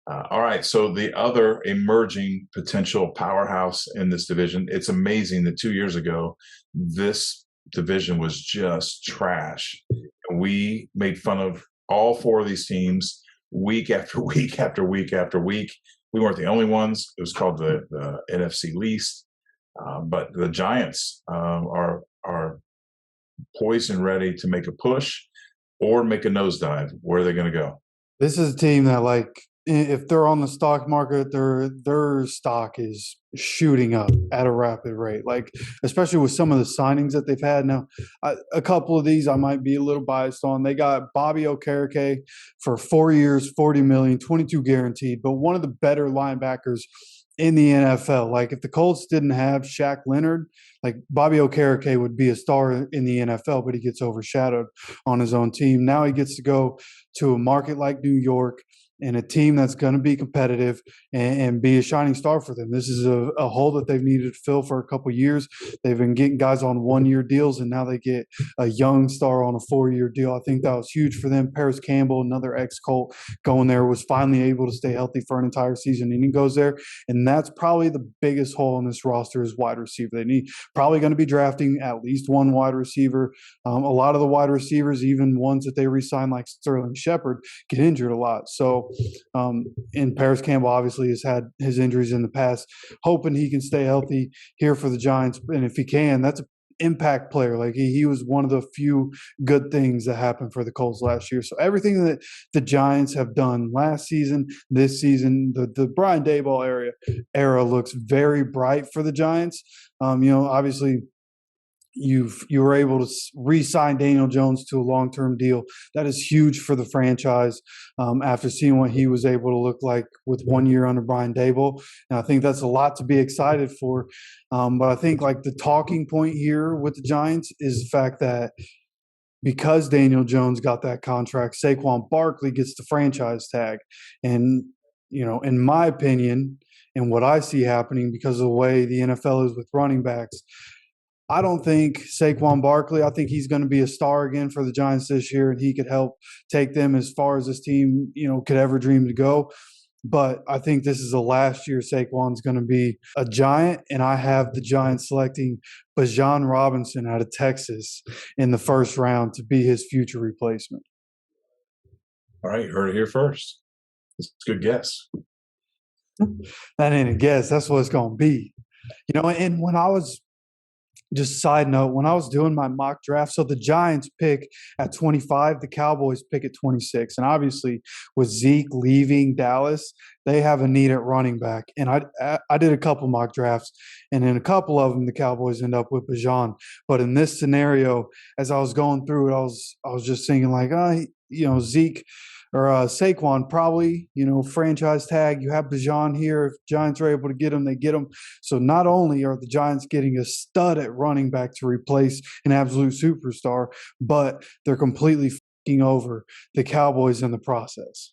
All right. So the other emerging potential powerhouse in this division, it's amazing that 2 years ago, this division was just trash. And we made fun of all four of these teams week after week after week after week. We weren't the only ones. It was called the NFC least. But the Giants are poised and ready to make a push or make a nosedive. Where are they going to go? This is a team that, like, if they're on the stock market, their stock is shooting up at a rapid rate. Like, especially with some of the signings that they've had. Now, a couple of these I might be a little biased on. They got Bobby Okereke for 4 years, 40 million, 22 guaranteed. But one of the better linebackers in the NFL. Like, if the Colts didn't have Shaq Leonard, like, Bobby Okereke would be a star in the NFL, but he gets overshadowed on his own team. Now he gets to go to a market like New York and a team that's going to be competitive and be a shining star for them. This is a hole that they've needed to fill for a couple of years. They've been getting guys on 1 year deals, and now they get a young star on a 4 year deal. I think that was huge for them. Paris Campbell, another ex-Colt, going there, was finally able to stay healthy for an entire season, and he goes there. And that's probably the biggest hole in this roster is wide receiver. They need probably going to be drafting at least one wide receiver. A lot of the wide receivers, even ones that they re-sign like Sterling Shepard, get injured a lot. So, and Paris Campbell obviously has had his injuries in the past. Hoping he can stay healthy here for the Giants, and if he can, that's an impact player. Like, he was one of the few good things that happened for the Colts last year. So everything that the Giants have done last season, this season, the Brian Daboll era looks very bright for the Giants. Obviously you were able to re-sign Daniel Jones to a long-term deal. That is huge for the franchise after seeing what he was able to look like with 1 year under Brian Daboll. And I think that's a lot to be excited for. But I think, like, the talking point here with the Giants is the fact that because Daniel Jones got that contract, Saquon Barkley gets the franchise tag. And, in my opinion, and what I see happening because of the way the NFL is with running backs, I don't think Saquon Barkley, I think he's going to be a star again for the Giants this year, and he could help take them as far as this team, could ever dream to go. But I think this is the last year Saquon's going to be a Giant, and I have the Giants selecting Bijan Robinson out of Texas in the first round to be his future replacement. All right, you heard it here first. It's a good guess. That ain't a guess. That's what it's going to be. And when I was just side note, when I was doing my mock draft, so the Giants pick at 25, the Cowboys pick at 26. And obviously, with Zeke leaving Dallas, they have a need at running back. And I did a couple mock drafts, and in a couple of them, the Cowboys end up with Bijan. But in this scenario, as I was going through it, I was just thinking, like, Zeke or Saquon probably, franchise tag. You have Bijan here. If Giants are able to get him, they get him. So not only are the Giants getting a stud at running back to replace an absolute superstar, but they're completely f***ing over the Cowboys in the process.